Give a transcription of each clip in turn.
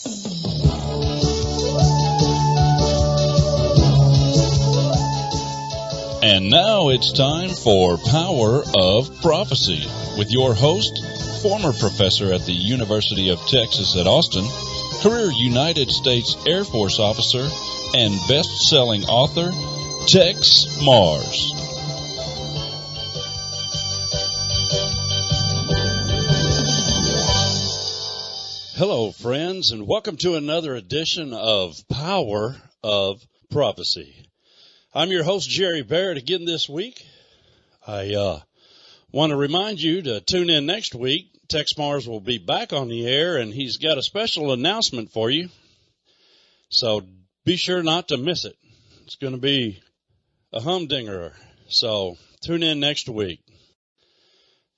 And now it's time for Power of Prophecy with your host, former professor at the University of Texas at Austin, career United States Air Force officer, and best-selling author, Texe MARRS. Hello, friends, and welcome to another edition of Power of Prophecy. I'm your host, Jerry Barrett, again this week. I want to remind you to tune in next week. Texe MARRS will be back on the air, and he's got a special announcement for you. So be sure not to miss it. It's going to be a humdinger. So tune in next week.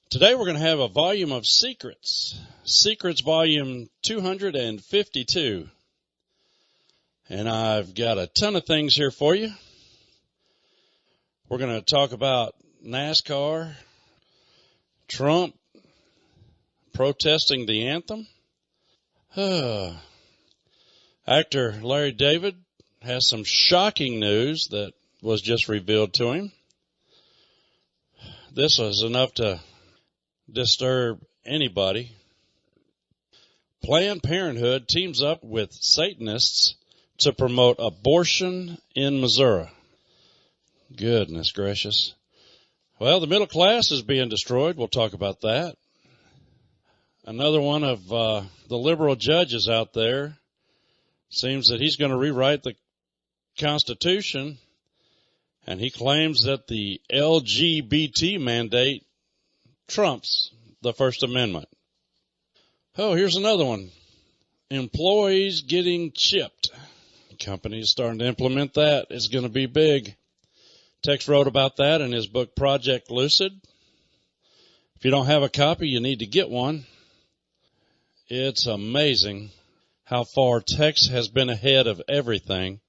Today we're going to have a volume of Secrets. Secrets volume 252. And I've got a ton of things here for you. We're going to talk about NASCAR, Trump protesting the anthem. Actor Larry David has some shocking news that was just revealed to him. This was enough to disturb anybody. Planned Parenthood teams up with Satanists to promote abortion in Missouri. Goodness gracious. Well, the middle class is being destroyed. We'll talk about that. Another one of the liberal judges out there seems that he's going to rewrite the Constitution, and he claims that the LGBT mandate trumps the First Amendment. Oh, here's another one. Employees getting chipped. Companies starting to implement that. It's going to be big. Texe wrote about that in his book, Project Lucid. If you don't have a copy, you need to get one. It's amazing how far Texe has been ahead of everything.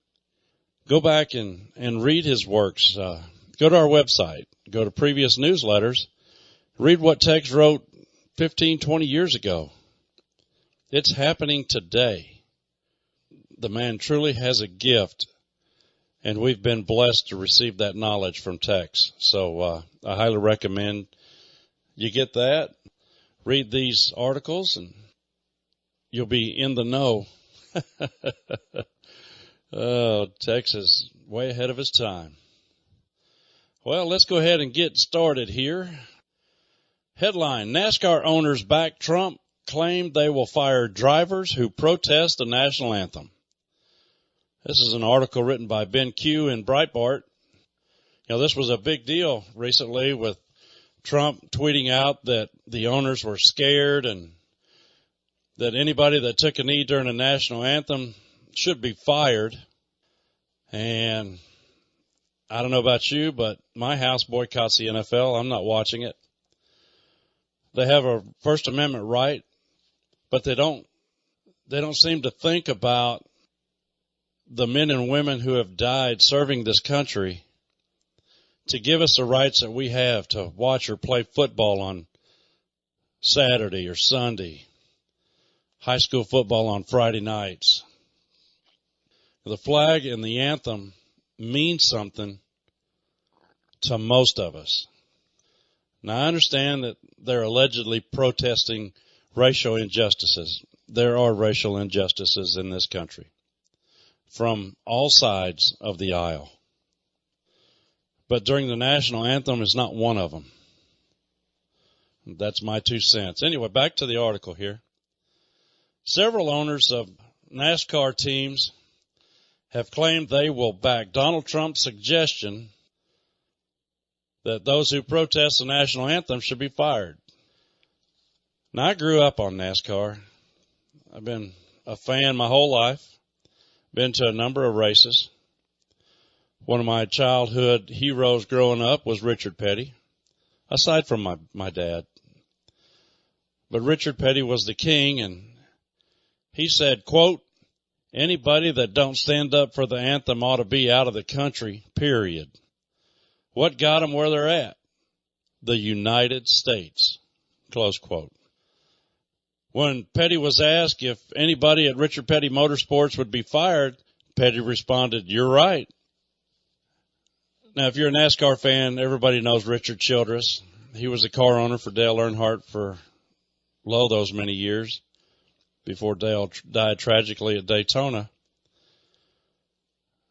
Go back and read his works. Go to our website. Go to previous newsletters. Read what Texe wrote 15, 20 years ago. It's happening today. The man truly has a gift. And we've been blessed to receive that knowledge from Texe. So I highly recommend you get that, read these articles, and you'll be in the know. Oh, Texe is way ahead of his time. Well, let's go ahead and get started here. Headline, NASCAR owners back Trump, claim they will fire drivers who protest the national anthem. This is an article written by Ben Q in Breitbart. You know, this was a big deal recently with Trump tweeting out that the owners were scared and that anybody that took a knee during the national anthem should be fired. And I don't know about you, but my house boycotts the NFL. I'm not watching it. They have a First Amendment right, but they don't seem to think about the men and women who have died serving this country to give us the rights that we have to watch or play football on Saturday or Sunday, high school football on Friday nights. The flag and the anthem mean something to most of us. Now, I understand that they're allegedly protesting racial injustices. There are racial injustices in this country from all sides of the aisle. But during the national anthem is not one of them. That's my 2 cents. Anyway, back to the article here. Several owners of NASCAR teams have claimed they will back Donald Trump's suggestion that those who protest the national anthem should be fired. Now, I grew up on NASCAR. I've been a fan my whole life. Been to a number of races. One of my childhood heroes growing up was Richard Petty, aside from my dad. But Richard Petty was the king, and he said, quote, "Anybody that don't stand up for the anthem ought to be out of the country, period. What got them where they're at? The United States," close quote. When Petty was asked if anybody at Richard Petty Motorsports would be fired, Petty responded, "You're right." Now, if you're a NASCAR fan, everybody knows Richard Childress. He was a car owner for Dale Earnhardt for those many years before Dale died tragically at Daytona.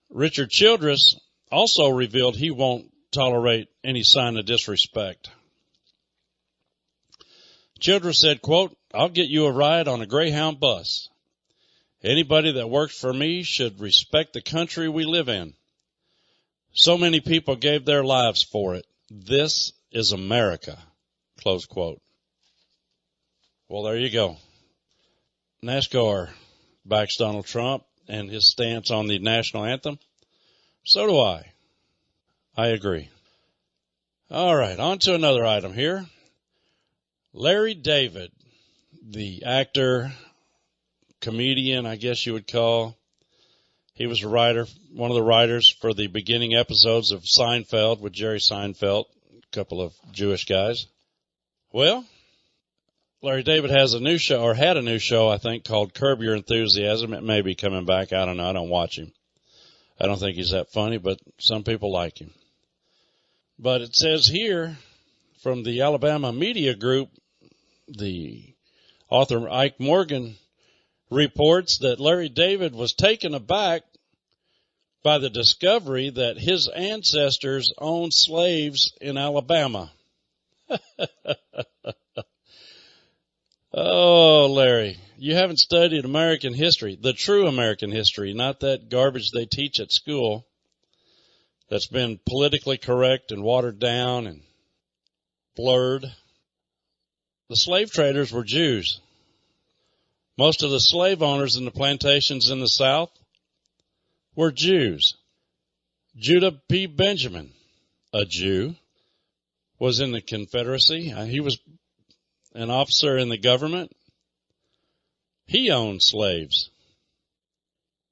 Richard Childress also revealed he won't tolerate any sign of disrespect. Childress said, quote, "I'll get you a ride on a Greyhound bus. Anybody that works for me should respect the country we live in. So many people gave their lives for it. This is America." Close quote. Well, there you go. NASCAR backs Donald Trump and his stance on the national anthem. So do I. I agree. All right, on to another item here. Larry David, the actor, comedian, I guess you would call. He was a writer, one of the writers for the beginning episodes of Seinfeld with Jerry Seinfeld, a couple of Jewish guys. Well, Larry David has a new show, or had a new show, I think, called Curb Your Enthusiasm. It may be coming back. I don't know. I don't watch him. I don't think he's that funny, but some people like him. But it says here from the Alabama Media Group, the author Ike Morgan reports that Larry David was taken aback by the discovery that his ancestors owned slaves in Alabama. Oh, Larry, you haven't studied American history, the true American history, not that garbage they teach at school that's been politically correct and watered down and blurred. The slave traders were Jews. Most of the slave owners in the plantations in the South were Jews. Judah P. Benjamin, a Jew, was in the Confederacy. He was an officer in the government. He owned slaves.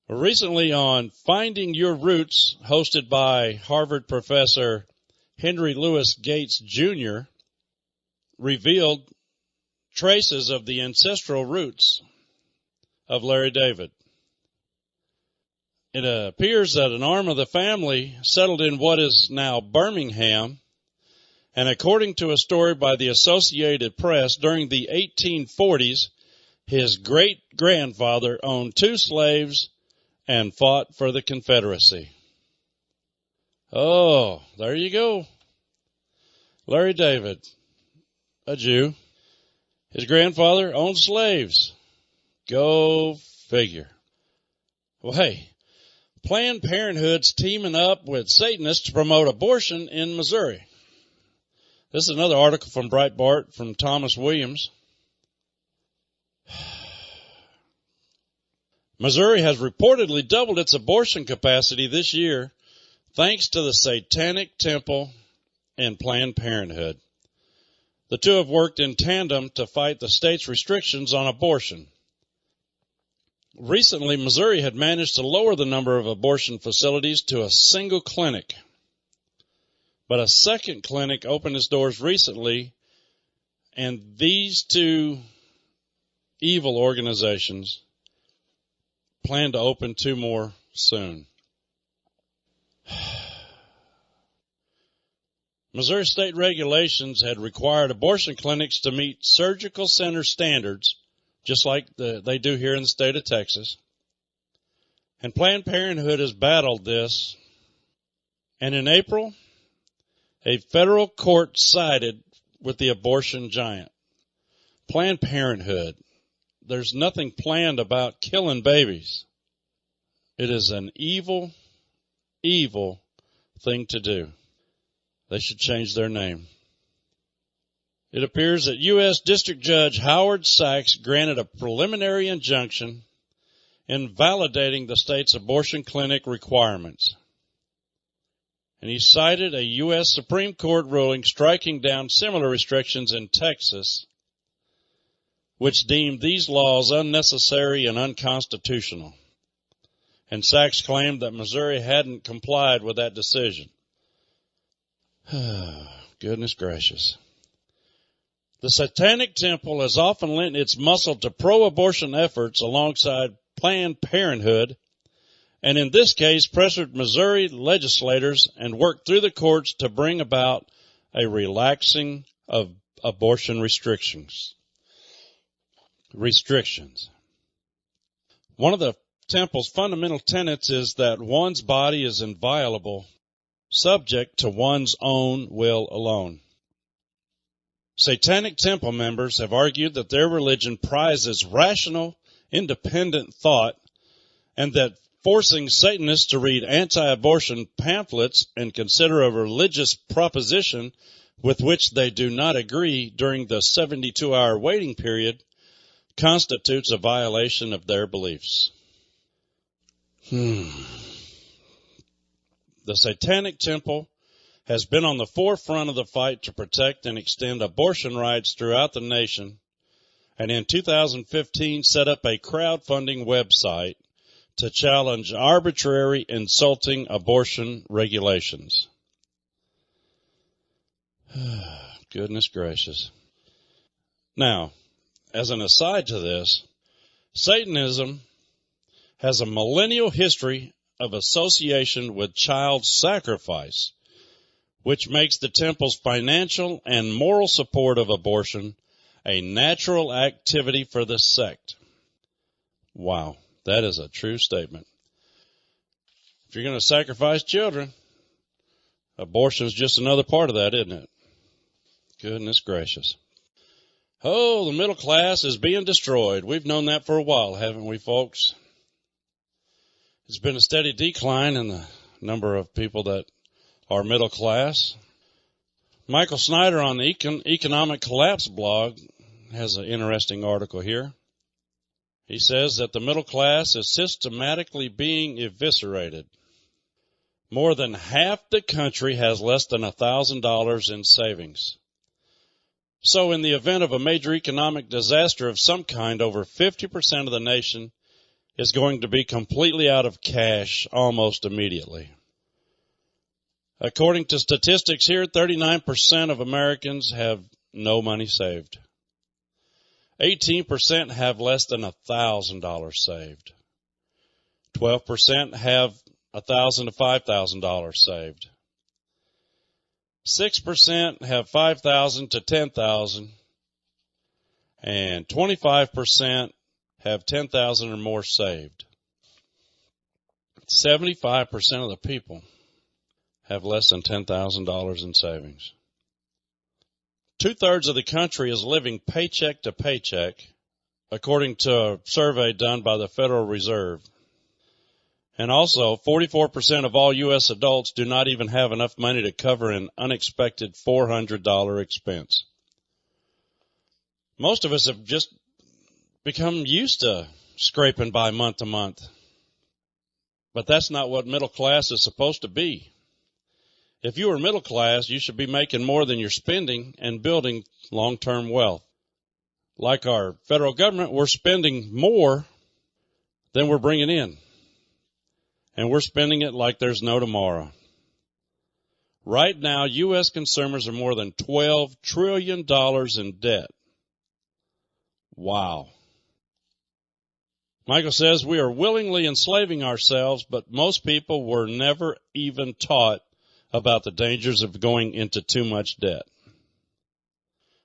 Recently on Finding Your Roots, hosted by Harvard professor Henry Louis Gates Jr., revealed traces of the ancestral roots of Larry David. It appears that an arm of the family settled in what is now Birmingham, and according to a story by the Associated Press, during the 1840s, his great-grandfather owned 2 slaves and fought for the Confederacy. Oh, there you go. Larry David, a Jew. His grandfather owned slaves. Go figure. Well, hey, Planned Parenthood's teaming up with Satanists to promote abortion in Missouri. This is another article from Breitbart from Thomas Williams. Missouri has reportedly doubled its abortion capacity this year thanks to the Satanic Temple and Planned Parenthood. The two have worked in tandem to fight the state's restrictions on abortion. Recently, Missouri had managed to lower the number of abortion facilities to a single clinic. But a second clinic opened its doors recently, and these two evil organizations plan to open 2 more soon. Missouri state regulations had required abortion clinics to meet surgical center standards, just like they do here in the state of Texas. And Planned Parenthood has battled this. And in April, a federal court sided with the abortion giant. Planned Parenthood. There's nothing planned about killing babies. It is an evil, evil thing to do. They should change their name. It appears that U.S. District Judge Howard Sachs granted a preliminary injunction invalidating the state's abortion clinic requirements. And he cited a U.S. Supreme Court ruling striking down similar restrictions in Texas, which deemed these laws unnecessary and unconstitutional. And Sachs claimed that Missouri hadn't complied with that decision. Goodness gracious. The Satanic Temple has often lent its muscle to pro-abortion efforts alongside Planned Parenthood, and in this case pressured Missouri legislators and worked through the courts to bring about a relaxing of abortion restrictions. One of the temple's fundamental tenets is that one's body is inviolable, subject to one's own will alone. Satanic Temple members have argued that their religion prizes rational, independent thought, and that forcing Satanists to read anti-abortion pamphlets and consider a religious proposition with which they do not agree during the 72-hour waiting period constitutes a violation of their beliefs. The Satanic Temple has been on the forefront of the fight to protect and extend abortion rights throughout the nation, and in 2015 set up a crowdfunding website to challenge arbitrary, insulting abortion regulations. Goodness gracious. Now, as an aside to this, Satanism has a millennial history of association with child sacrifice, which makes the temple's financial and moral support of abortion a natural activity for the sect. Wow, that is a true statement. If you're going to sacrifice children, abortion is just another part of that, isn't it? Goodness gracious. Oh, the middle class is being destroyed. We've known that for a while, haven't we, folks? It's been a steady decline in the number of people that are middle class. Michael Snyder on the Economic Collapse blog has an interesting article here. He says that the middle class is systematically being eviscerated. More than half the country has less than $1,000 in savings. So in the event of a major economic disaster of some kind, over 50% of the nation is going to be completely out of cash almost immediately. According to statistics here, 39% of Americans have no money saved. 18% have less than $1,000 saved. 12% have $1,000 to $5,000 saved. 6% have $5,000 to $10,000, and 25% have $10,000 or more saved. 75% of the people have less than $10,000 in savings. 2/3 of the country is living paycheck to paycheck, according to a survey done by the Federal Reserve. And also, 44% of all U.S. adults do not even have enough money to cover an unexpected $400 expense. Most of us have just become used to scraping by month to month. But that's not what middle class is supposed to be. If you are middle class, you should be making more than you're spending and building long-term wealth. Like our federal government, we're spending more than we're bringing in. And we're spending it like there's no tomorrow. Right now, U.S. consumers are more than $12 trillion in debt. Wow. Michael says we are willingly enslaving ourselves, but most people were never even taught about the dangers of going into too much debt.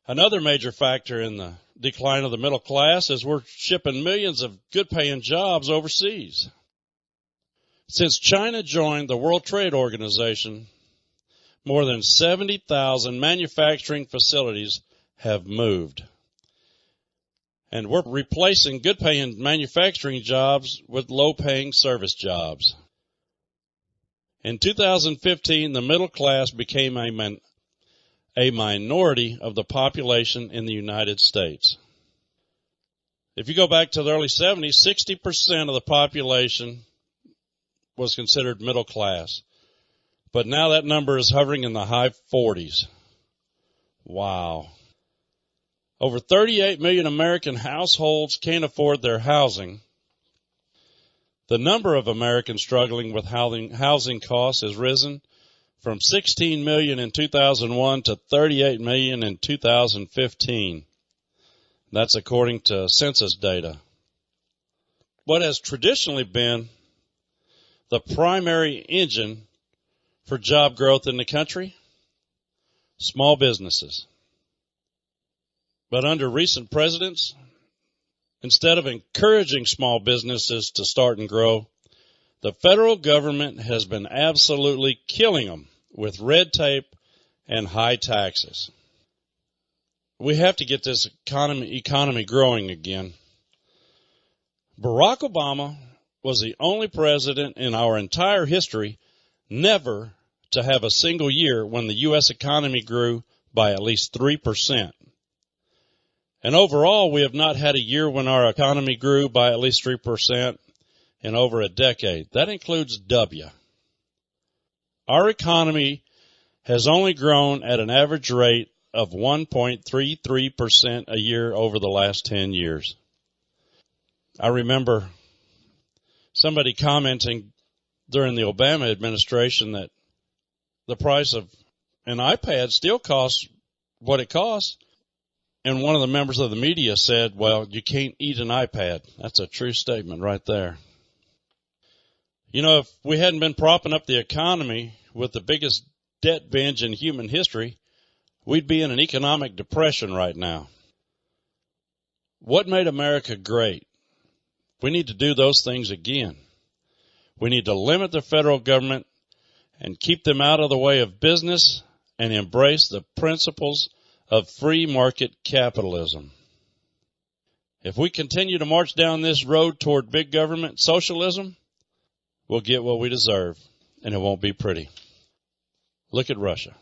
Another major factor in the decline of the middle class is we're shipping millions of good-paying jobs overseas. Since China joined the World Trade Organization, more than 70,000 manufacturing facilities have moved. And we're replacing good-paying manufacturing jobs with low-paying service jobs. In 2015, the middle class became a minority of the population in the United States. If you go back to the early 70s, 60% of the population was considered middle class. But now that number is hovering in the high 40s. Wow. Over 38 million American households can't afford their housing. The number of Americans struggling with housing costs has risen from 16 million in 2001 to 38 million in 2015. That's according to census data. What has traditionally been the primary engine for job growth in the country? Small businesses. But under recent presidents, instead of encouraging small businesses to start and grow, the federal government has been absolutely killing them with red tape and high taxes. We have to get this economy growing again. Barack Obama was the only president in our entire history never to have a single year when the U.S. economy grew by at least 3%. And overall, we have not had a year when our economy grew by at least 3% in over a decade. That includes W. Our economy has only grown at an average rate of 1.33% a year over the last 10 years. I remember somebody commenting during the Obama administration that the price of an iPad still costs what it costs. And one of the members of the media said, well, you can't eat an iPad. That's a true statement right there. You know, if we hadn't been propping up the economy with the biggest debt binge in human history, we'd be in an economic depression right now. What made America great? We need to do those things again. We need to limit the federal government and keep them out of the way of business and embrace the principles of free market capitalism. If we continue to march down this road toward big government socialism, we'll get what we deserve, and it won't be pretty. Look at Russia.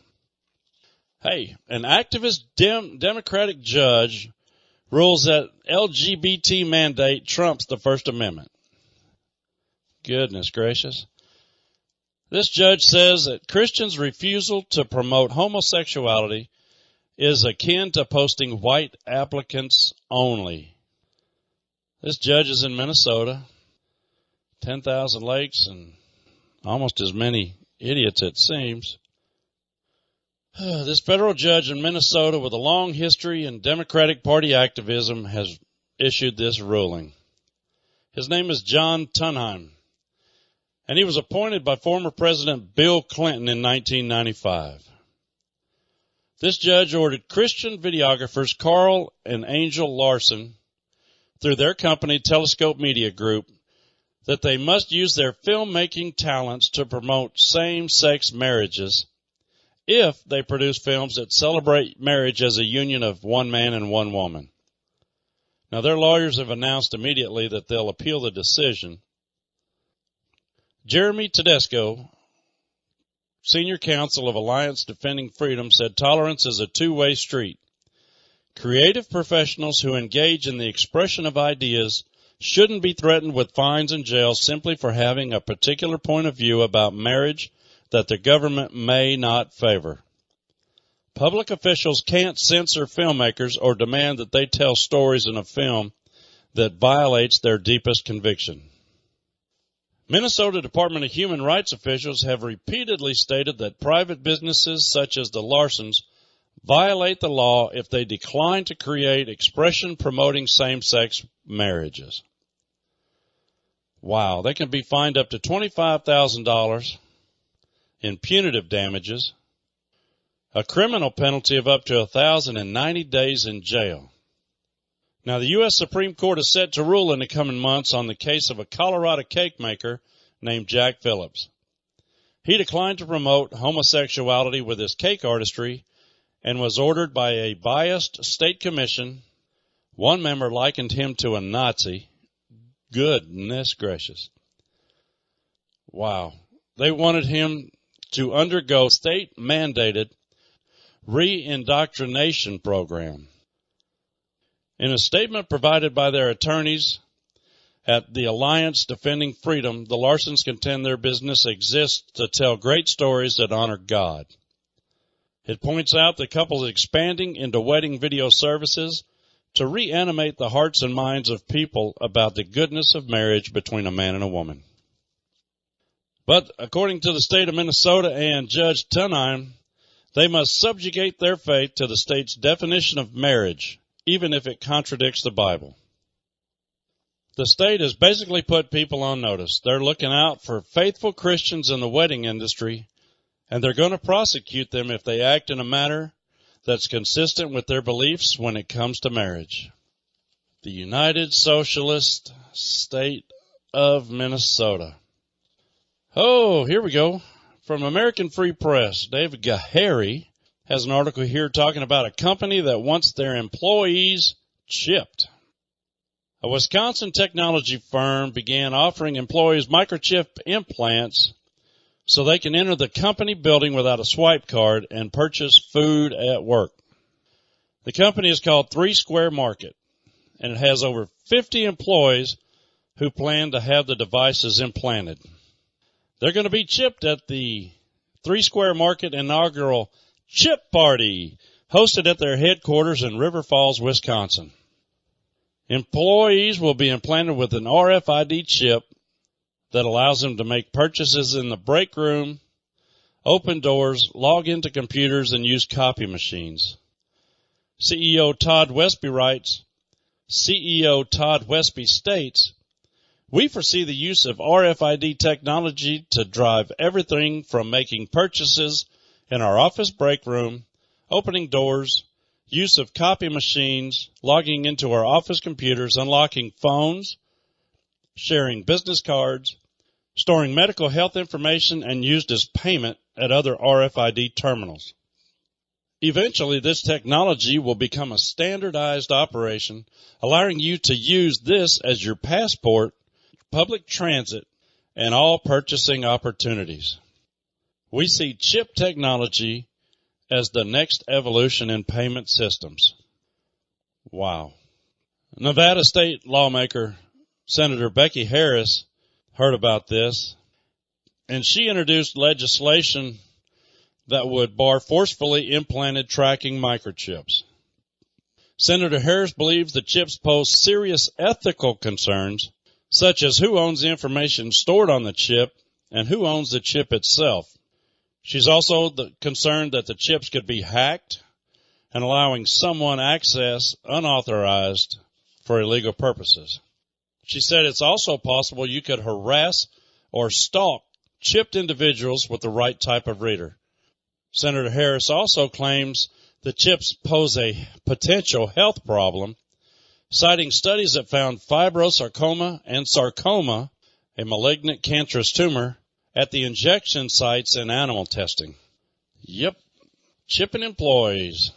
Hey, an activist Democratic judge rules that LGBT mandate trumps the First Amendment. Goodness gracious. This judge says that Christians' refusal to promote homosexuality is akin to posting white applicants only. This judge is in Minnesota. 10,000 lakes and almost as many idiots, it seems. This federal judge in Minnesota with a long history in Democratic Party activism has issued this ruling. His name is John Tunheim, and he was appointed by former President Bill Clinton in 1995. This judge ordered Christian videographers Carl and Angel Larson, through their company Telescope Media Group, that they must use their filmmaking talents to promote same-sex marriages if they produce films that celebrate marriage as a union of one man and one woman. Now, their lawyers have announced immediately that they'll appeal the decision. Jeremy Tedesco, Senior Counsel of Alliance Defending Freedom, said tolerance is a two-way street. Creative professionals who engage in the expression of ideas shouldn't be threatened with fines and jail simply for having a particular point of view about marriage that the government may not favor. Public officials can't censor filmmakers or demand that they tell stories in a film that violates their deepest conviction. Minnesota Department of Human Rights officials have repeatedly stated that private businesses such as the Larsons violate the law if they decline to create expression promoting same-sex marriages. Wow, they can be fined up to $25,000 in punitive damages, a criminal penalty of up to 1,090 days in jail. Now, the U.S. Supreme Court is set to rule in the coming months on the case of a Colorado cake maker named Jack Phillips. He declined to promote homosexuality with his cake artistry and was ordered by a biased state commission. One member likened him to a Nazi. Goodness gracious. Wow. They wanted him to undergo state-mandated re-indoctrination program. In a statement provided by their attorneys at the Alliance Defending Freedom, the Larsons contend their business exists to tell great stories that honor God. It points out the couple is expanding into wedding video services to reanimate the hearts and minds of people about the goodness of marriage between a man and a woman. But according to the state of Minnesota and Judge Tunheim, they must subjugate their faith to the state's definition of marriage, even if it contradicts the Bible. The state has basically put people on notice. They're looking out for faithful Christians in the wedding industry, and they're going to prosecute them if they act in a manner that's consistent with their beliefs when it comes to marriage. The United Socialist State of Minnesota. Oh, here we go. From American Free Press, David Gahary has an article here talking about a company that wants their employees chipped. A Wisconsin technology firm began offering employees microchip implants so they can enter the company building without a swipe card and purchase food at work. The company is called 3 Square Market, and it has over 50 employees who plan to have the devices implanted. They're going to be chipped at the 3 Square Market inaugural Chip Party, hosted at their headquarters in River Falls, Wisconsin. Employees will be implanted with an RFID chip that allows them to make purchases in the break room, open doors, log into computers, and use copy machines. CEO Todd Westby writes, CEO Todd Westby states, "We foresee the use of RFID technology to drive everything from making purchases in our office break room, opening doors, use of copy machines, logging into our office computers, unlocking phones, sharing business cards, storing medical health information, and used as payment at other RFID terminals. Eventually, this technology will become a standardized operation, allowing you to use this as your passport, public transit, and all purchasing opportunities. We see chip technology as the next evolution in payment systems." Wow. Nevada state lawmaker Senator Becky Harris heard about this, and she introduced legislation that would bar forcefully implanted tracking microchips. Senator Harris believes the chips pose serious ethical concerns, such as who owns the information stored on the chip and who owns the chip itself. She's also concerned that the chips could be hacked and allowing someone access unauthorized for illegal purposes. She said it's also possible you could harass or stalk chipped individuals with the right type of reader. Senator Harris also claims the chips pose a potential health problem, citing studies that found fibrosarcoma and sarcoma, a malignant cancerous tumor, at the injection sites in animal testing. Yep, chipping employees.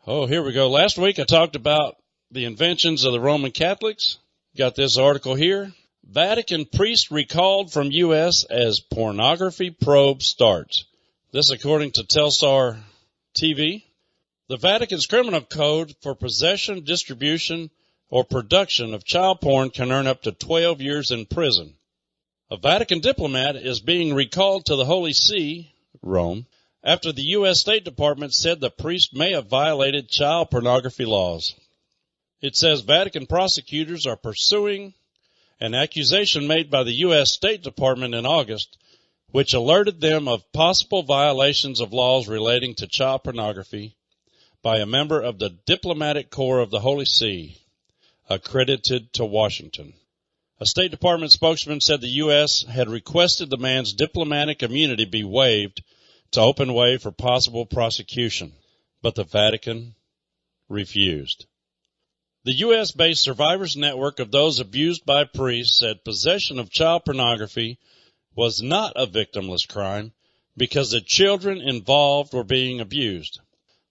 Oh, here we go. Last week I talked about the inventions of the Roman Catholics. Got this article here. Vatican priest recalled from U.S. as pornography probe starts. This according to Telstar TV. The Vatican's criminal code for possession, distribution, or production of child porn can earn up to 12 years in prison. A Vatican diplomat is being recalled to the Holy See, Rome, after the U.S. State Department said the priest may have violated child pornography laws. It says Vatican prosecutors are pursuing an accusation made by the U.S. State Department in August, which alerted them of possible violations of laws relating to child pornography by a member of the diplomatic corps of the Holy See, accredited to Washington. A State Department spokesman said the U.S. had requested the man's diplomatic immunity be waived to open way for possible prosecution, but the Vatican refused. The U.S.-based Survivors Network of those abused by priests said possession of child pornography was not a victimless crime because the children involved were being abused.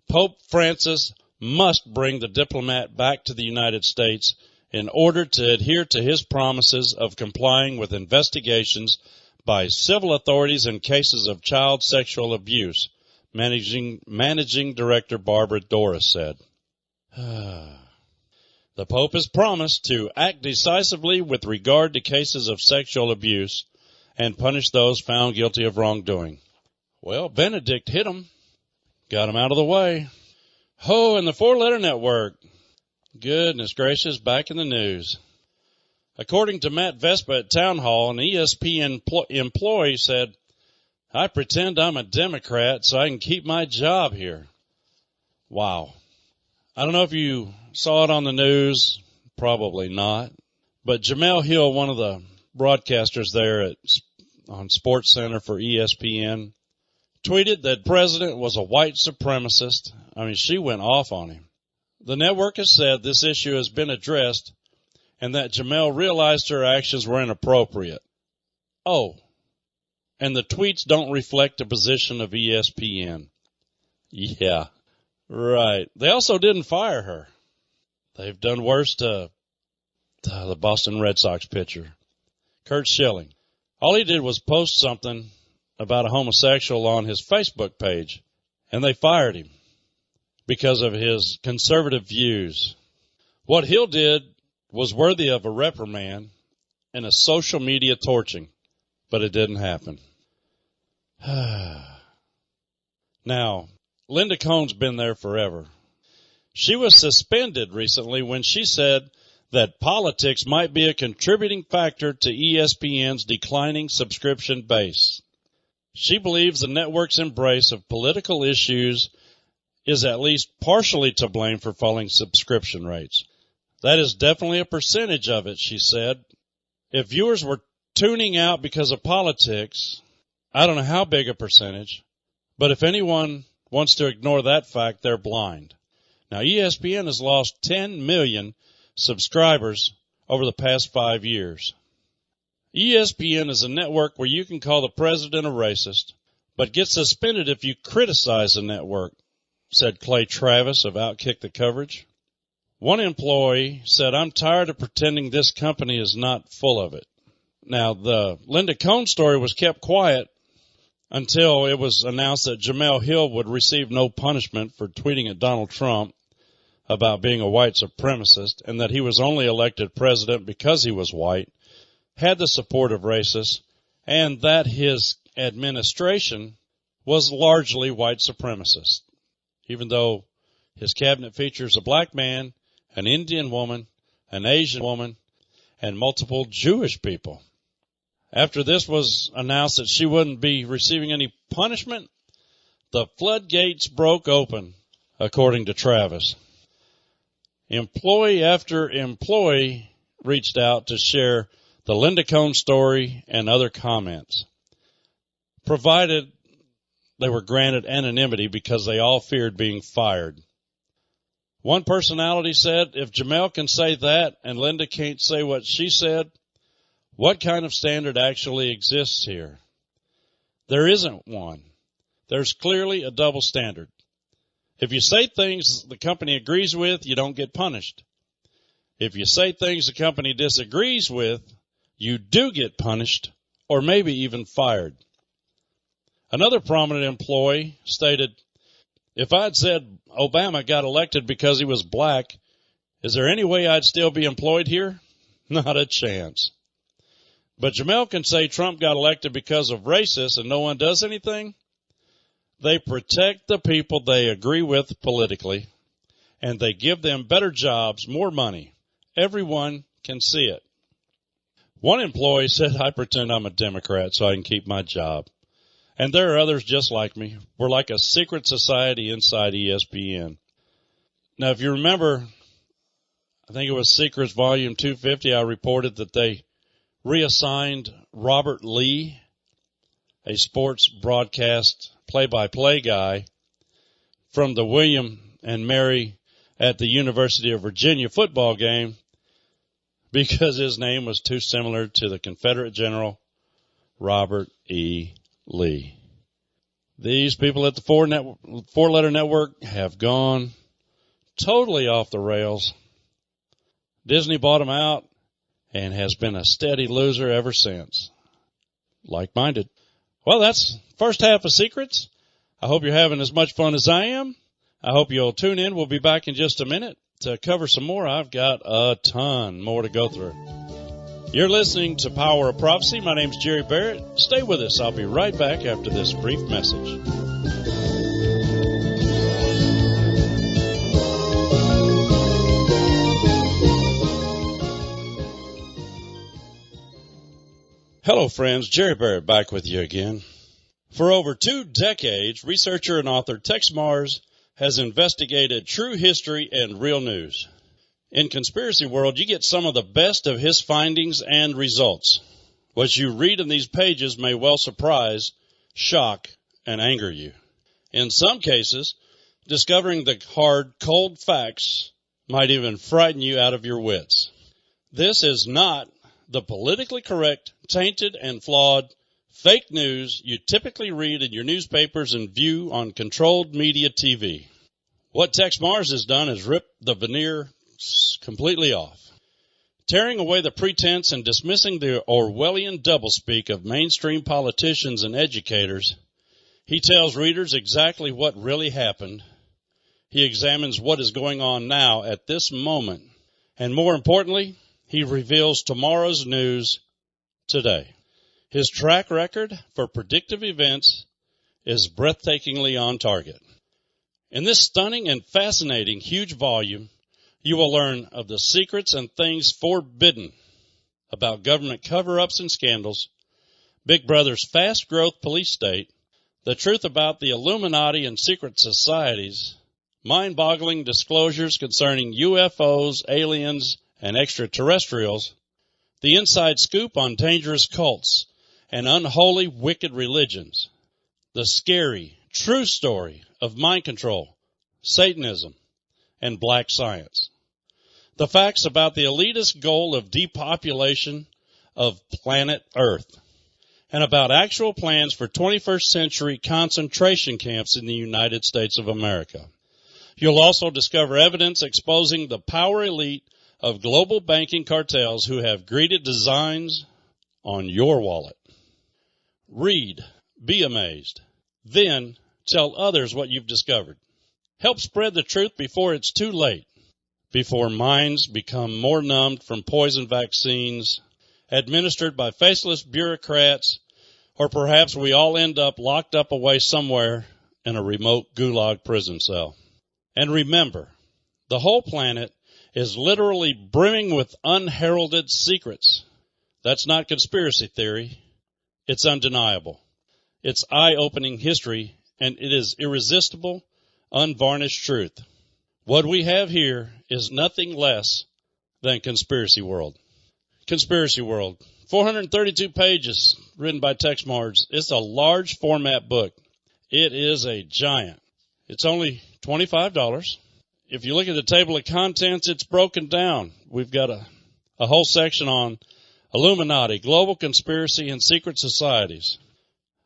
Pope Francis must bring the diplomat back to the United States in order to adhere to his promises of complying with investigations by civil authorities in cases of child sexual abuse, Managing Director Barbara Doris said. The Pope has promised to act decisively with regard to cases of sexual abuse and punish those found guilty of wrongdoing. Well, Benedict hit him, got him out of the way. Oh, and the four-letter network. Goodness gracious, back in the news. According to Matt Vespa at Town Hall, an ESPN employee said, "I pretend I'm a Democrat so I can keep my job here." Wow. I don't know if you saw it on the news. Probably not. But Jemele Hill, one of the broadcasters there on Sports Center for ESPN, tweeted that the president was a white supremacist. I mean, she went off on him. The network has said this issue has been addressed and that Jemele realized her actions were inappropriate. Oh, and the tweets don't reflect the position of ESPN. Yeah, right. They also didn't fire her. They've done worse to the Boston Red Sox pitcher, Curt Schilling. All he did was post something about a homosexual on his Facebook page, and they fired him because of his conservative views. What Hill did was worthy of a reprimand and a social media torching, but it didn't happen. Now, Linda Cohn's been there forever. She was suspended recently when she said that politics might be a contributing factor to ESPN's declining subscription base. She believes the network's embrace of political issues is at least partially to blame for falling subscription rates. That is definitely a percentage of it, she said. If viewers were tuning out because of politics, I don't know how big a percentage, but if anyone wants to ignore that fact, they're blind. Now, ESPN has lost 10 million subscribers over the past 5 years. ESPN is a network where you can call the president a racist, but get suspended if you criticize the network, said Clay Travis of Outkick the Coverage. One employee said, "I'm tired of pretending this company is not full of it." Now, the Linda Cohn story was kept quiet until it was announced that Jemele Hill would receive no punishment for tweeting at Donald Trump about being a white supremacist and that he was only elected president because he was white, had the support of racists, and that his administration was largely white supremacist, even though his cabinet features a black man, an Indian woman, an Asian woman, and multiple Jewish people. After this was announced that she wouldn't be receiving any punishment, the floodgates broke open, according to Travis. Employee after employee reached out to share the Linda Cohn story and other comments, provided they were granted anonymity because they all feared being fired. One personality said, "If Jemele can say that and Linda can't say what she said, what kind of standard actually exists here?" There isn't one. There's clearly a double standard. If you say things the company agrees with, you don't get punished. If you say things the company disagrees with, you do get punished or maybe even fired. Another prominent employee stated, "If I'd said Obama got elected because he was black, is there any way I'd still be employed here? Not a chance. But Jemele can say Trump got elected because of racists and no one does anything? They protect the people they agree with politically, and they give them better jobs, more money. Everyone can see it." One employee said, "I pretend I'm a Democrat so I can keep my job. And there are others just like me. We're like a secret society inside ESPN." Now, if you remember, I think it was Secrets Volume 250, I reported that they reassigned Robert Lee, a sports broadcast play-by-play guy, from the William and Mary at the University of Virginia football game because his name was too similar to the Confederate General Robert E. Lee. These people at the four-letter network have gone totally off the rails. Disney bought them out and has been a steady loser ever since. Like-minded. Well, that's first half of Secrets. I hope you're having as much fun as I am. I hope you'll tune in. We'll be back in just a minute to cover some more. I've got a ton more to go through. You're listening to Power of Prophecy. My name's Jerry Barrett. Stay with us. I'll be right back after this brief message. Hello friends, Jerry Barrett back with you again. For over 2 decades, researcher and author Texe MARRS has investigated true history and real news. In Conspiracy World, you get some of the best of his findings and results. What you read in these pages may well surprise, shock, and anger you. In some cases, discovering the hard, cold facts might even frighten you out of your wits. This is not the politically correct, tainted, and flawed fake news you typically read in your newspapers and view on controlled media TV. What Texe MARRS has done is rip the veneer completely off, tearing away the pretense and dismissing the Orwellian doublespeak of mainstream politicians and educators. He tells readers exactly what really happened. He examines what is going on now at this moment, and more importantly, he reveals tomorrow's news today. His track record for predictive events is breathtakingly on target. In this stunning and fascinating huge volume, you will learn of the secrets and things forbidden about government cover-ups and scandals, Big Brother's fast-growth police state, the truth about the Illuminati and secret societies, mind-boggling disclosures concerning UFOs, aliens, and extraterrestrials, the inside scoop on dangerous cults and unholy, wicked religions, the scary, true story of mind control, Satanism, and black science, the facts about the elitist goal of depopulation of planet Earth, and about actual plans for 21st century concentration camps in the United States of America. You'll also discover evidence exposing the power elite of global banking cartels who have greedy designs on your wallet. Read, be amazed, then tell others what you've discovered. Help spread the truth before it's too late, before minds become more numbed from poison vaccines administered by faceless bureaucrats, or perhaps we all end up locked up away somewhere in a remote gulag prison cell. And remember, the whole planet is literally brimming with unheralded secrets. That's not conspiracy theory. It's undeniable. It's eye-opening history, and it is irresistible, unvarnished truth. What we have here is nothing less than Conspiracy World. Conspiracy World, 432 pages, written by Texe MARRS. It's a large format book. It is a giant. It's only $25. If you look at the table of contents, it's broken down. We've got a whole section on Illuminati, global conspiracy, and secret societies.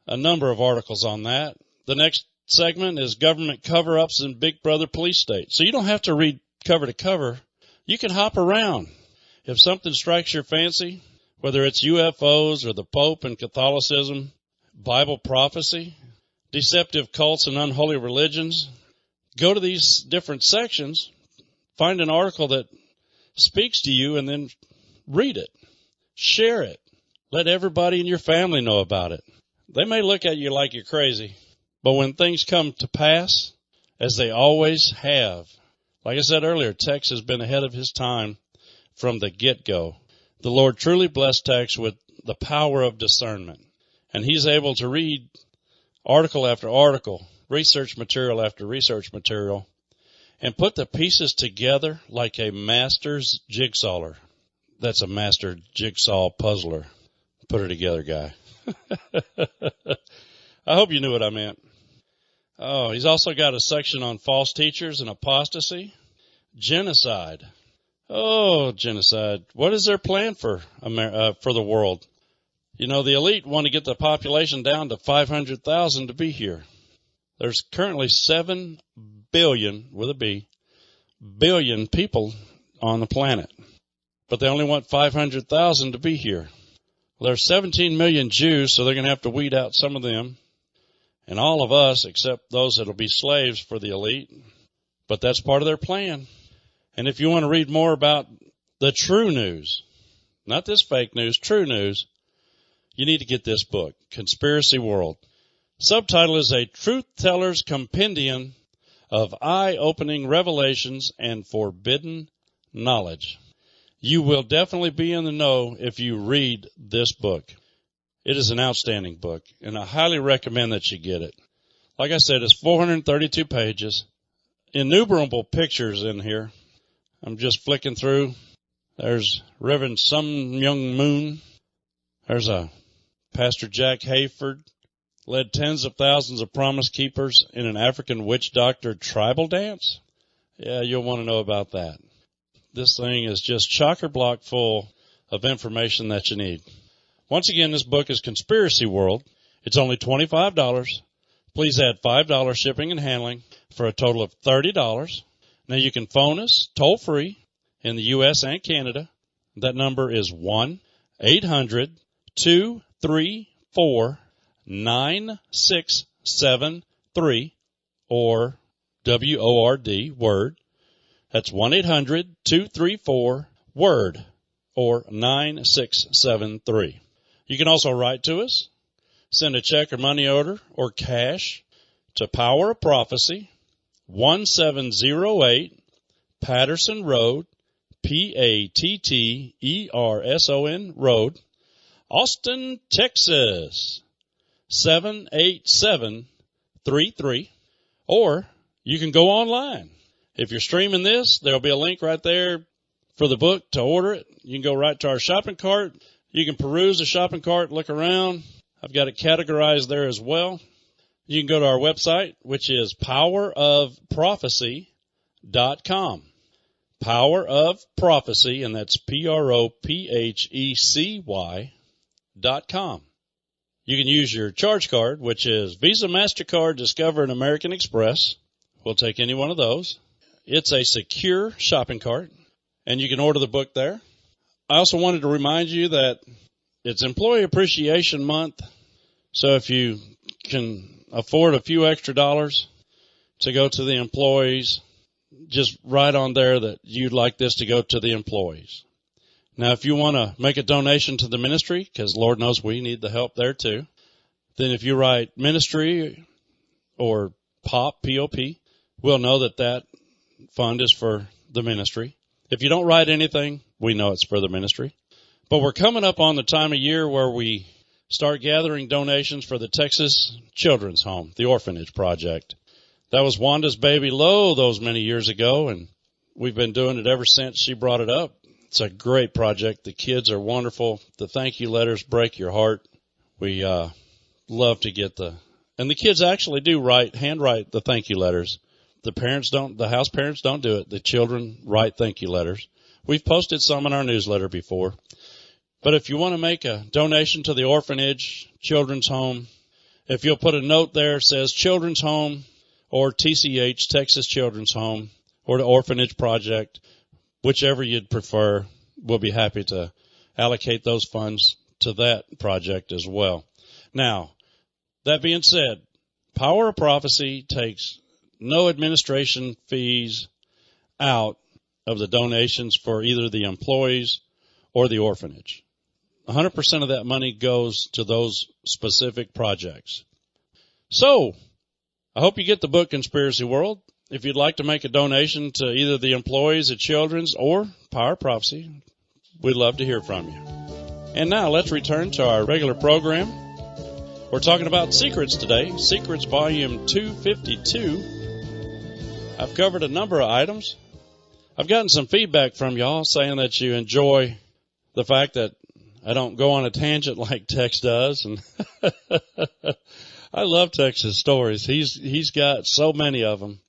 A number of articles on that. The next segment is government cover-ups and Big Brother police state. So you don't have to read cover to cover. You can hop around. If something strikes your fancy, whether it's UFOs or the Pope and Catholicism, Bible prophecy, deceptive cults and unholy religions, go to these different sections, find an article that speaks to you, and then read it. Share it. Let everybody in your family know about it. They may look at you like you're crazy, but when things come to pass, as they always have, like I said earlier, Texe has been ahead of his time from the get-go. The Lord truly blessed Texe with the power of discernment, and he's able to read article after article, research material after research material, and put the pieces together like a master's jigsawyer. That's a master jigsaw puzzler. Put it together, guy. I hope you knew what I meant. Oh, he's also got a section on false teachers and apostasy, genocide. Oh, genocide. What is their plan for the world? You know, the elite want to get the population down to 500,000 to be here. There's currently 7 billion, with a B, billion people on the planet. But they only want 500,000 to be here. Well, there's 17 million Jews, so they're going to have to weed out some of them. And all of us, except those that will be slaves for the elite. But that's part of their plan. And if you want to read more about the true news, not this fake news, true news, you need to get this book, Conspiracy World. Subtitle is A Truth Teller's Compendium of Eye-Opening Revelations and Forbidden Knowledge. You will definitely be in the know if you read this book. It is an outstanding book, and I highly recommend that you get it. Like I said, it's 432 pages, innumerable pictures in here. I'm just flicking through. There's Reverend Sun Myung Moon. There's a Pastor Jack Hayford, led tens of thousands of promise keepers in an African witch doctor tribal dance. Yeah, you'll want to know about that. This thing is just chock-a-block full of information that you need. Once again, this book is Conspiracy World. It's only $25. Please add $5 shipping and handling for a total of $30. Now you can phone us toll-free in the U.S. and Canada. That number is 1-800-234-9673 or WORD, Word. That's 1-800-234-WORD or 9673. You can also write to us, send a check or money order or cash to Power of Prophecy, 1708 Patterson Road, Patterson Road, Austin, Texas, 78733. Or you can go online. If you're streaming this, there'll be a link right there for the book to order it. You can go right to our shopping cart. You can peruse the shopping cart, look around. I've got it categorized there as well. You can go to our website, which is powerofprophecy.com. Power of Prophecy, and that's PROPHECY.com. You can use your charge card, which is Visa, MasterCard, Discover, and American Express. We'll take any one of those. It's a secure shopping cart, and you can order the book there. I also wanted to remind you that it's Employee Appreciation Month, so if you can afford a few extra dollars to go to the employees, just write on there that you'd like this to go to the employees. Now, if you want to make a donation to the ministry, because Lord knows we need the help there too, then if you write ministry or POP, P-O-P, we'll know that that fund is for the ministry. If you don't write anything, we know it's for the ministry. But we're coming up on the time of year where we start gathering donations for the Texas Children's Home, the Orphanage Project. That was Wanda's baby Lo those many years ago, and we've been doing it ever since she brought it up. It's a great project. The kids are wonderful. The thank you letters break your heart. We love to get and the kids actually do handwrite the thank you letters. The house parents don't do it. The children write thank you letters. We've posted some in our newsletter before. But if you want to make a donation to the orphanage, children's home, if you'll put a note there that says Children's Home or TCH, Texas Children's Home, or the Orphanage Project, whichever you'd prefer, we'll be happy to allocate those funds to that project as well. Now, that being said, Power of Prophecy takes no administration fees out of the donations for either the employees or the orphanage. 100% of that money goes to those specific projects. So, I hope you get the book Conspiracy World. If you'd like to make a donation to either the employees at Children's or Power of Prophecy, we'd love to hear from you. And now let's return to our regular program. We're talking about secrets today, Secrets Volume 252. I've covered a number of items. I've gotten some feedback from y'all saying that you enjoy the fact that I don't go on a tangent like Texe does. And I love Texe's stories. He's got so many of them.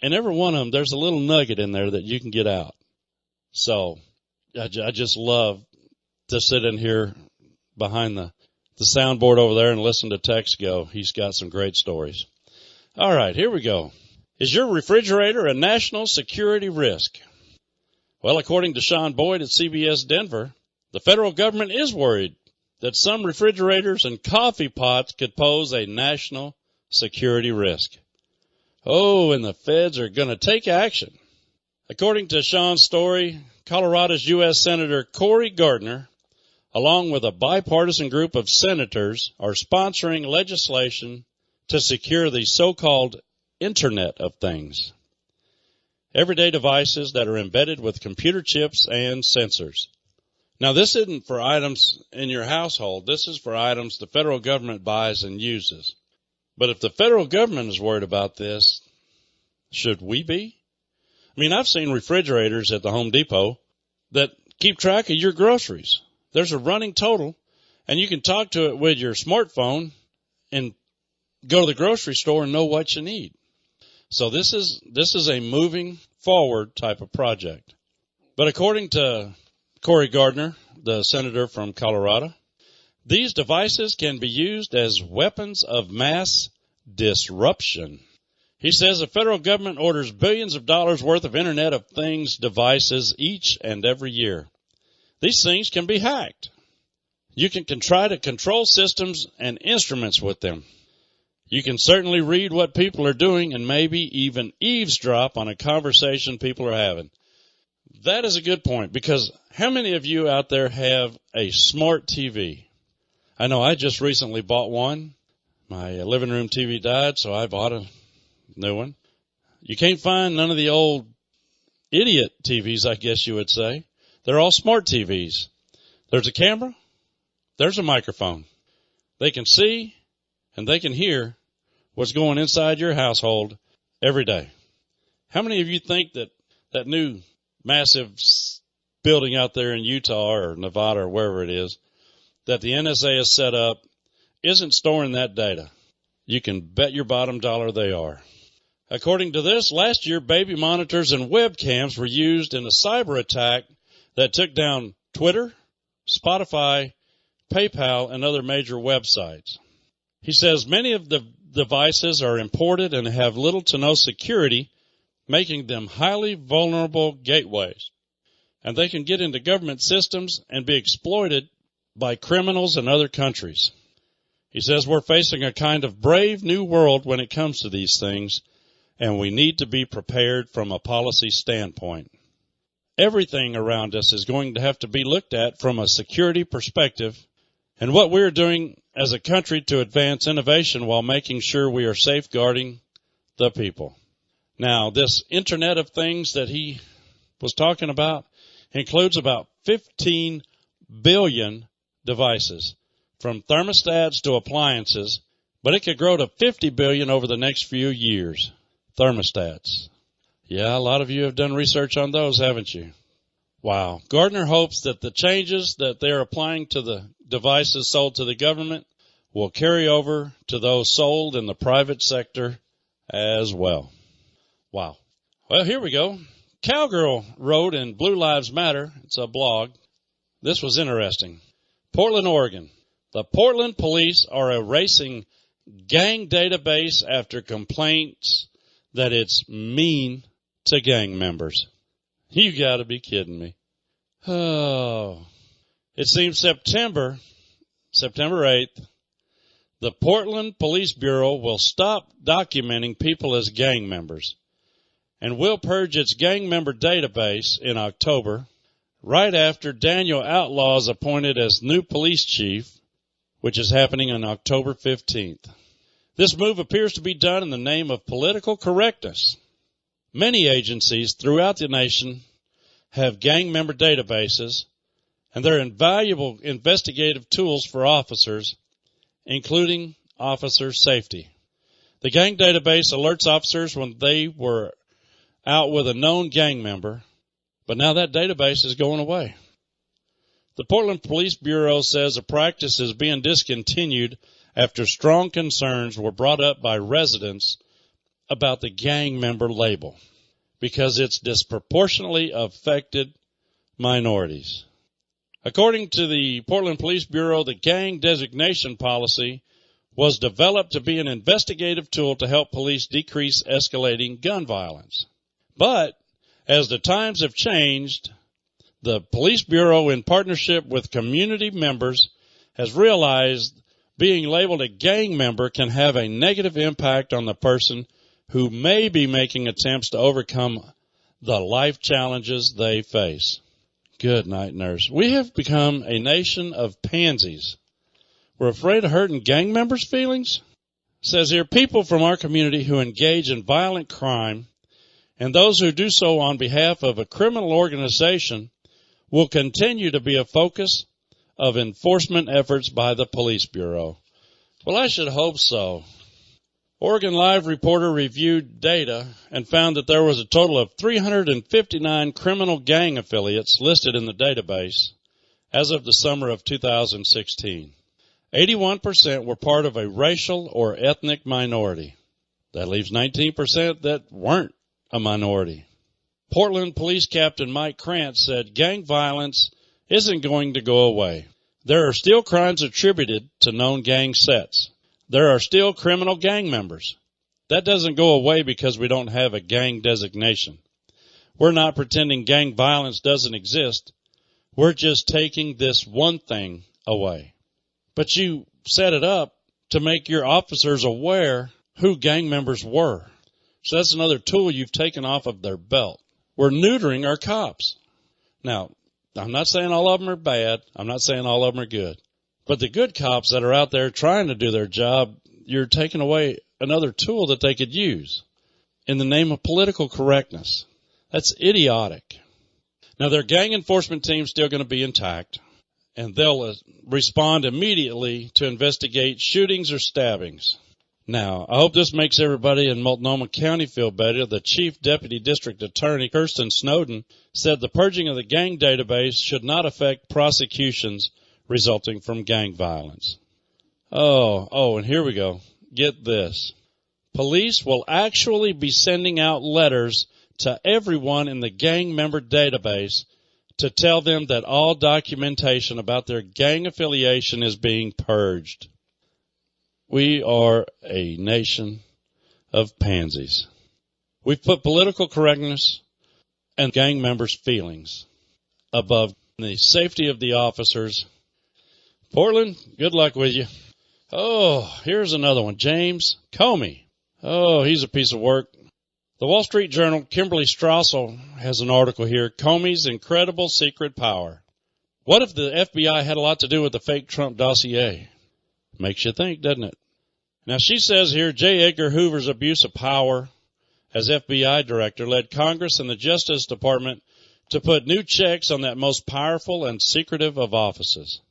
And every one of them, there's a little nugget in there that you can get out. So I just love to sit in here behind the soundboard over there and listen to Texe go. He's got some great stories. All right, here we go. Is your refrigerator a national security risk? Well, according to Sean Boyd at CBS Denver, the federal government is worried that some refrigerators and coffee pots could pose a national security risk. Oh, and the feds are going to take action. According to Sean's story, Colorado's U.S. Senator Cory Gardner, along with a bipartisan group of senators, are sponsoring legislation to secure the so-called Internet of Things. Everyday devices that are embedded with computer chips and sensors. Now, this isn't for items in your household. This is for items the federal government buys and uses. But if the federal government is worried about this, should we be? I mean, I've seen refrigerators at the Home Depot that keep track of your groceries. There's a running total, and you can talk to it with your smartphone and go to the grocery store and know what you need. So this is a moving forward type of project. But according to Cory Gardner, the senator from Colorado, these devices can be used as weapons of mass disruption. He says the federal government orders billions of dollars worth of Internet of Things devices each and every year. These things can be hacked. You can try to control systems and instruments with them. You can certainly read what people are doing and maybe even eavesdrop on a conversation people are having. That is a good point, because how many of you out there have a smart TV? I know I just recently bought one. My living room TV died, so I bought a new one. You can't find none of the old idiot TVs, I guess you would say. They're all smart TVs. There's a camera. There's a microphone. They can see and they can hear what's going inside your household every day. How many of you think that new massive building out there in Utah or Nevada or wherever it is that the NSA has set up isn't storing that data? You can bet your bottom dollar they are. According to this, last year baby monitors and webcams were used in a cyber attack that took down Twitter, Spotify, PayPal, and other major websites. He says many of the devices are imported and have little to no security, making them highly vulnerable gateways. And they can get into government systems and be exploited by criminals in other countries. He says we're facing a kind of brave new world when it comes to these things, and we need to be prepared from a policy standpoint. Everything around us is going to have to be looked at from a security perspective, and what we're doing as a country to advance innovation while making sure we are safeguarding the people. Now, this Internet of Things that he was talking about includes about 15 billion devices, from thermostats to appliances, but it could grow to 50 billion over the next few years. Thermostats. Yeah, a lot of you have done research on those, haven't you? Wow. Gardner hopes that the changes that they're applying to the devices sold to the government will carry over to those sold in the private sector as well. Wow. Well, here we go. Cowgirl wrote in Blue Lives Matter. It's a blog. This was interesting. Portland, Oregon. The Portland police are erasing gang database after complaints that it's mean to gang members. You got to be kidding me. Oh. It seems September 8th, the Portland Police Bureau will stop documenting people as gang members and will purge its gang member database in October, right after Daniel Outlaw is appointed as new police chief, which is happening on October 15th. This move appears to be done in the name of political correctness. Many agencies throughout the nation have gang member databases, and they're invaluable investigative tools for officers, including officer safety. The gang database alerts officers when they were out with a known gang member, but now that database is going away. The Portland Police Bureau says a practice is being discontinued after strong concerns were brought up by residents about the gang member label because it's disproportionately affected minorities. According to the Portland Police Bureau, the gang designation policy was developed to be an investigative tool to help police decrease escalating gun violence. But as the times have changed, the Police Bureau, in partnership with community members, has realized being labeled a gang member can have a negative impact on the person who may be making attempts to overcome the life challenges they face. Good night, nurse. We have become a nation of pansies. We're afraid of hurting gang members' feelings? It says here, people from our community who engage in violent crime and those who do so on behalf of a criminal organization will continue to be a focus of enforcement efforts by the Police Bureau. Well, I should hope so. Oregon Live reporter reviewed data and found that there was a total of 359 criminal gang affiliates listed in the database as of the summer of 2016. 81% were part of a racial or ethnic minority. That leaves 19% that weren't a minority. Portland Police Captain Mike Krantz said gang violence isn't going to go away. There are still crimes attributed to known gang sets. There are still criminal gang members. That doesn't go away because we don't have a gang designation. We're not pretending gang violence doesn't exist. We're just taking this one thing away. But you set it up to make your officers aware who gang members were. So that's another tool you've taken off of their belt. We're neutering our cops. Now, I'm not saying all of them are bad. I'm not saying all of them are good. But the good cops that are out there trying to do their job, you're taking away another tool that they could use in the name of political correctness. That's idiotic. Now, their gang enforcement team's still going to be intact, and they'll respond immediately to investigate shootings or stabbings. Now, I hope this makes everybody in Multnomah County feel better. The Chief Deputy District Attorney, Kirsten Snowden, said the purging of the gang database should not affect prosecutions resulting from gang violence. Oh, and here we go. Get this. Police will actually be sending out letters to everyone in the gang member database to tell them that all documentation about their gang affiliation is being purged. We are a nation of pansies. We've put political correctness and gang members' feelings above the safety of the officers. Portland, good luck with you. Oh, here's another one. James Comey. Oh, he's a piece of work. The Wall Street Journal, Kimberly Strassel, has an article here, Comey's Incredible Secret Power. What if the FBI had a lot to do with the fake Trump dossier? Makes you think, doesn't it? Now, she says here, J. Edgar Hoover's abuse of power as FBI director led Congress and the Justice Department to put new checks on that most powerful and secretive of offices.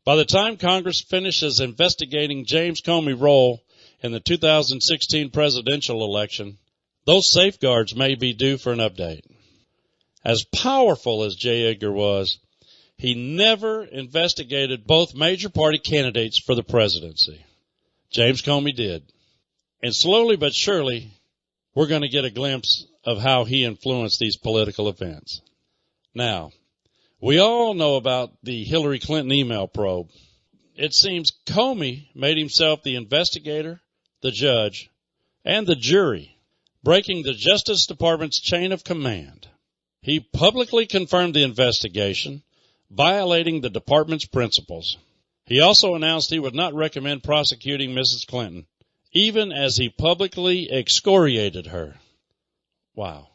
By the time Congress finishes investigating James Comey's role in the 2016 presidential election, those safeguards may be due for an update. As powerful as J. Edgar was, he never investigated both major party candidates for the presidency. James Comey did. And slowly but surely, we're going to get a glimpse of how he influenced these political events. Now, we all know about the Hillary Clinton email probe. It seems Comey made himself the investigator, the judge, and the jury, breaking the Justice Department's chain of command. He publicly confirmed the investigation, violating the department's principles. He also announced he would not recommend prosecuting Mrs. Clinton, even as he publicly excoriated her. Wow.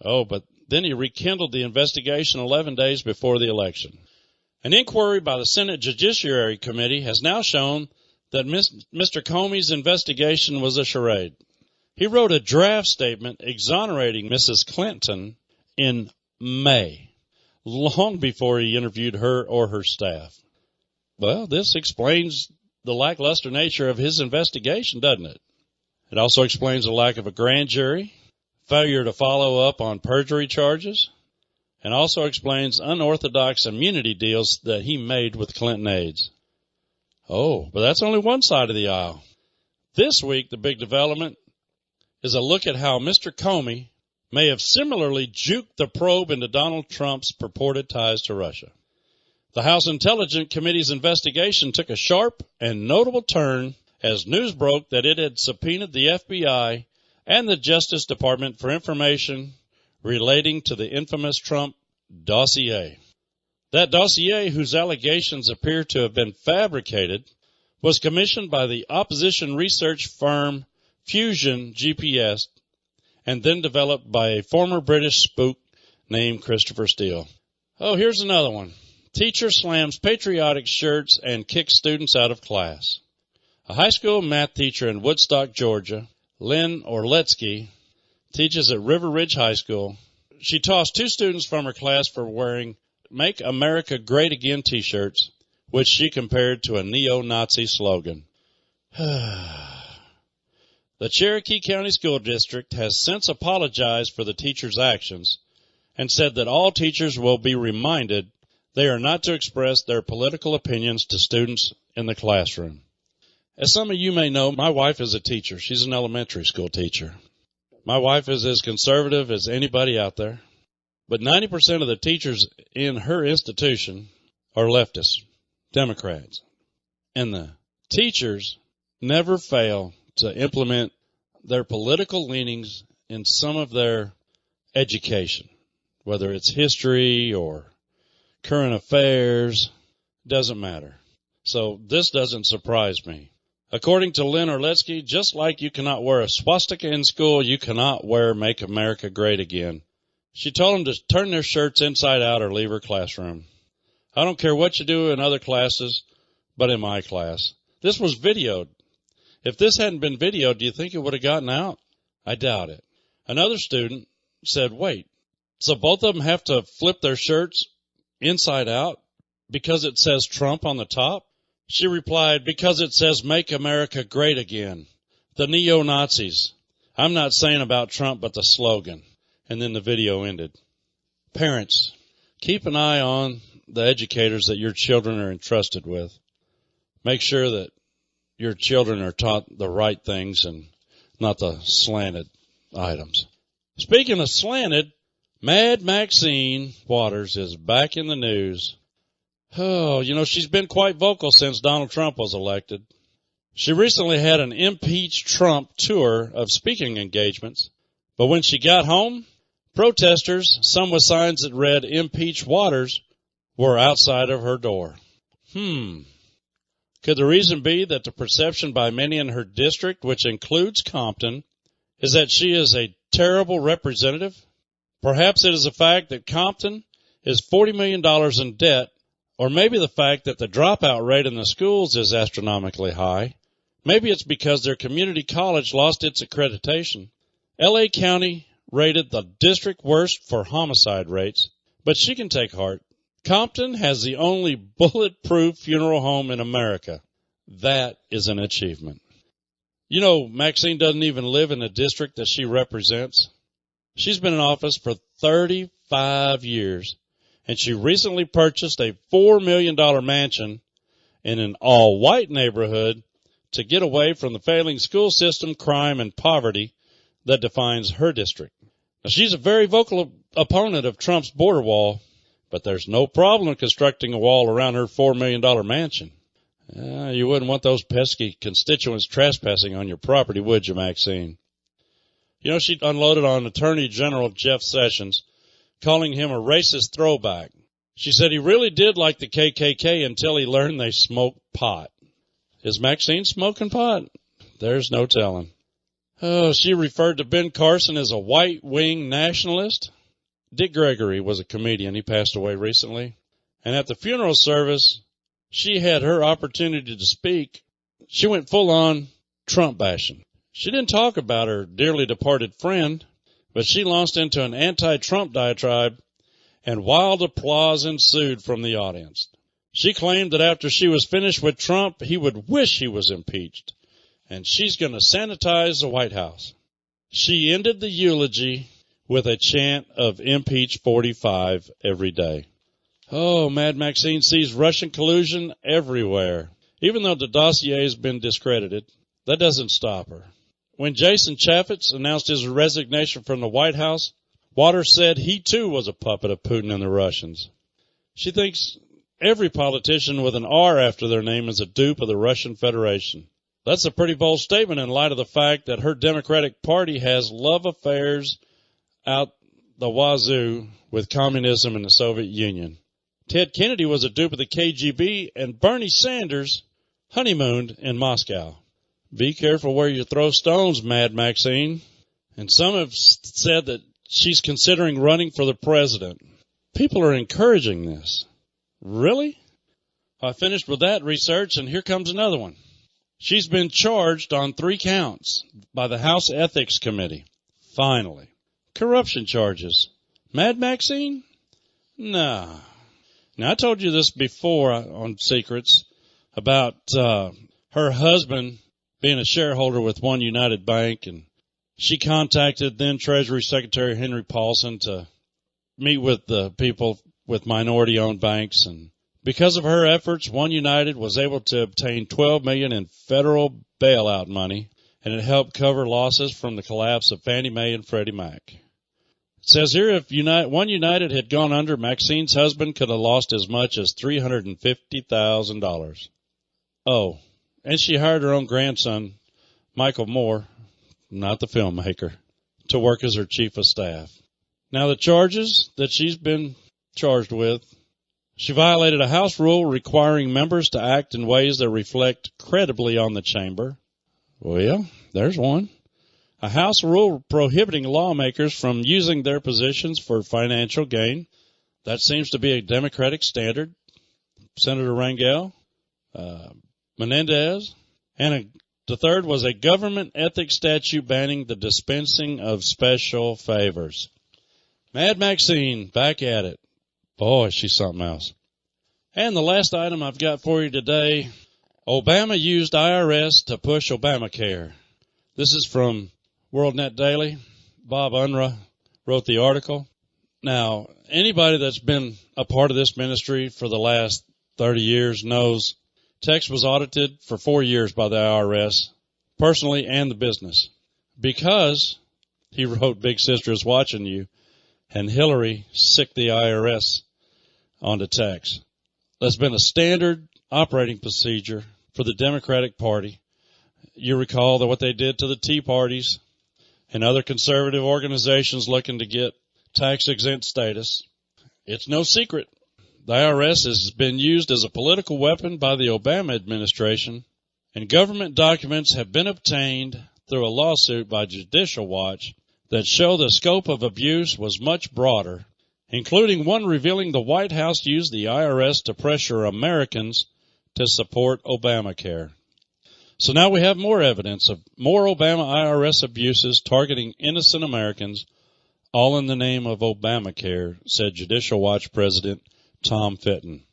Oh, but then he rekindled the investigation 11 days before the election. An inquiry by the Senate Judiciary Committee has now shown that Mr. Comey's investigation was a charade. He wrote a draft statement exonerating Mrs. Clinton in May, long before he interviewed her or her staff. Well, this explains the lackluster nature of his investigation, doesn't it? It also explains the lack of a grand jury, failure to follow up on perjury charges, and also explains unorthodox immunity deals that he made with Clinton aides. Oh, but that's only one side of the aisle. This week, the big development is a look at how Mr. Comey may have similarly juked the probe into Donald Trump's purported ties to Russia. The House Intelligence Committee's investigation took a sharp and notable turn as news broke that it had subpoenaed the FBI and the Justice Department for information relating to the infamous Trump dossier. That dossier, whose allegations appear to have been fabricated, was commissioned by the opposition research firm Fusion GPS and then developed by a former British spook named Christopher Steele. Oh, here's another one. Teacher slams patriotic shirts and kicks students out of class. A high school math teacher in Woodstock, Georgia, Lynn Orletsky, teaches at River Ridge High School. She tossed two students from her class for wearing Make America Great Again t-shirts, which she compared to a neo-Nazi slogan. The Cherokee County School District has since apologized for the teachers' actions and said that all teachers will be reminded they are not to express their political opinions to students in the classroom. As some of you may know, my wife is a teacher. She's an elementary school teacher. My wife is as conservative as anybody out there, but 90% of the teachers in her institution are leftists, Democrats, and the teachers never fail to implement their political leanings in some of their education, whether it's history or current affairs, doesn't matter. So this doesn't surprise me. According to Lynn Orletsky, just like you cannot wear a swastika in school, you cannot wear Make America Great Again. She told them to turn their shirts inside out or leave her classroom. I don't care what you do in other classes, but in my class. This was videoed. If this hadn't been videoed, do you think it would have gotten out? I doubt it. Another student said, wait, so both of them have to flip their shirts inside out because it says Trump on the top? She replied, because it says Make America Great Again. The neo-Nazis. I'm not saying about Trump, but the slogan. And then the video ended. Parents, keep an eye on the educators that your children are entrusted with. Make sure that your children are taught the right things and not the slanted items. Speaking of slanted, Mad Maxine Waters is back in the news. Oh, she's been quite vocal since Donald Trump was elected. She recently had an Impeach Trump tour of speaking engagements, but when she got home, protesters, some with signs that read Impeach Waters, were outside of her door. Could the reason be that the perception by many in her district, which includes Compton, is that she is a terrible representative? Perhaps it is the fact that Compton is $40 million in debt, or maybe the fact that the dropout rate in the schools is astronomically high. Maybe it's because their community college lost its accreditation. L.A. County rated the district worst for homicide rates, but she can take heart. Compton has the only bulletproof funeral home in America. That is an achievement. Maxine doesn't even live in the district that she represents. She's been in office for 35 years, and she recently purchased a $4 million mansion in an all-white neighborhood to get away from the failing school system, crime, and poverty that defines her district. Now, she's a very vocal opponent of Trump's border wall, but there's no problem constructing a wall around her $4 million mansion. You wouldn't want those pesky constituents trespassing on your property, would you, Maxine? She unloaded on Attorney General Jeff Sessions, calling him a racist throwback. She said he really did like the KKK until he learned they smoked pot. Is Maxine smoking pot? There's no telling. Oh, she referred to Ben Carson as a white-wing nationalist. Dick Gregory was a comedian. He passed away recently. And at the funeral service, she had her opportunity to speak. She went full-on Trump bashing. She didn't talk about her dearly departed friend, but she launched into an anti-Trump diatribe, and wild applause ensued from the audience. She claimed that after she was finished with Trump, he would wish he was impeached, and she's going to sanitize the White House. She ended the eulogy with a chant of Impeach 45 every day. Oh, Mad Maxine sees Russian collusion everywhere. Even though the dossier has been discredited, that doesn't stop her. When Jason Chaffetz announced his resignation from the White House, Waters said he too was a puppet of Putin and the Russians. She thinks every politician with an R after their name is a dupe of the Russian Federation. That's a pretty bold statement in light of the fact that her Democratic Party has love affairs out the wazoo with communism and the Soviet Union. Ted Kennedy was a dupe of the KGB, and Bernie Sanders honeymooned in Moscow. Be careful where you throw stones, Mad Maxine. And some have said that she's considering running for the president. People are encouraging this. Really? I finished with that research, and here comes another one. She's been charged on 3 counts by the House Ethics Committee. Finally. Corruption charges. Mad Maxine? Nah. Now, I told you this before on Secrets about her husband being a shareholder with One United Bank, and she contacted then Treasury Secretary Henry Paulson to meet with the people with minority-owned banks, and because of her efforts, One United was able to obtain $12 million in federal bailout money, and it helped cover losses from the collapse of Fannie Mae and Freddie Mac. It says here, if One United had gone under, Maxine's husband could have lost as much as $350,000. Oh, and she hired her own grandson, Michael Moore, not the filmmaker, to work as her chief of staff. Now, the charges that she's been charged with: she violated a House rule requiring members to act in ways that reflect credibly on the chamber. Well, there's one. A House rule prohibiting lawmakers from using their positions for financial gain. That seems to be a Democratic standard. Senator Rangel, Menendez, and the third was a government ethics statute banning the dispensing of special favors. Mad Maxine, back at it. Boy, she's something else. And the last item I've got for you today, Obama used IRS to push Obamacare. This is from WorldNet Daily. Bob Unruh wrote the article. Now, anybody that's been a part of this ministry for the last 30 years knows Texe was audited for 4 years by the IRS, personally and the business, because he wrote Big Sister is Watching You, and Hillary sicked the IRS onto Texe. That's been a standard operating procedure for the Democratic Party. You recall that what they did to the Tea Parties and other conservative organizations looking to get tax-exempt status. It's no secret. The IRS has been used as a political weapon by the Obama administration, and government documents have been obtained through a lawsuit by Judicial Watch that show the scope of abuse was much broader, including one revealing the White House used the IRS to pressure Americans to support Obamacare. So now we have more evidence of more Obama IRS abuses targeting innocent Americans, all in the name of Obamacare, said Judicial Watch President Tom Fitton.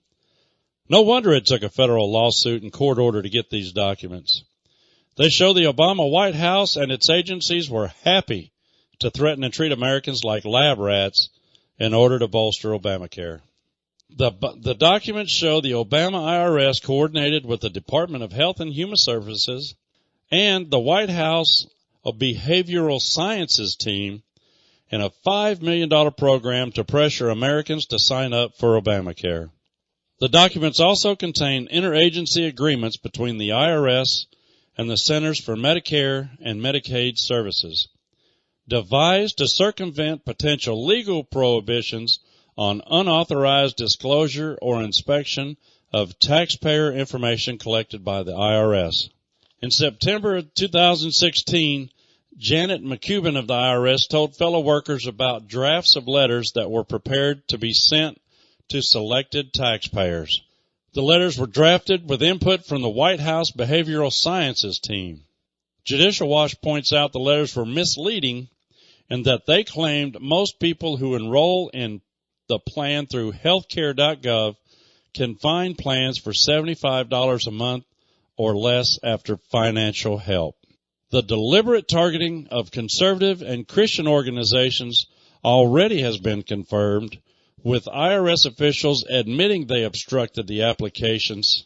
No wonder it took a federal lawsuit and court order to get these documents. They show the Obama White House and its agencies were happy to threaten and treat Americans like lab rats in order to bolster Obamacare. The documents show the Obama IRS coordinated with the Department of Health and Human Services and the White House Behavioral Sciences team in a $5 million program to pressure Americans to sign up for Obamacare. The documents also contain interagency agreements between the IRS and the Centers for Medicare and Medicaid Services, devised to circumvent potential legal prohibitions on unauthorized disclosure or inspection of taxpayer information collected by the IRS. In September of 2016, Janet McCubbin of the IRS told fellow workers about drafts of letters that were prepared to be sent to selected taxpayers. The letters were drafted with input from the White House Behavioral Sciences team. Judicial Watch points out the letters were misleading and that they claimed most people who enroll in the plan through healthcare.gov can find plans for $75 a month or less after financial help. The deliberate targeting of conservative and Christian organizations already has been confirmed, with IRS officials admitting they obstructed the applications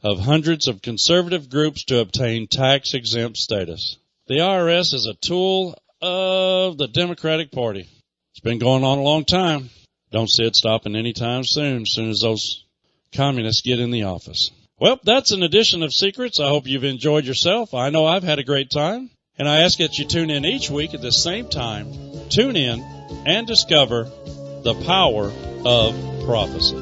of hundreds of conservative groups to obtain tax-exempt status. The IRS is a tool of the Democratic Party. It's been going on a long time. Don't see it stopping anytime soon as those communists get in the office. Well, that's an edition of Secrets. I hope you've enjoyed yourself. I know I've had a great time. And I ask that you tune in each week at the same time. Tune in and discover the power of prophecy.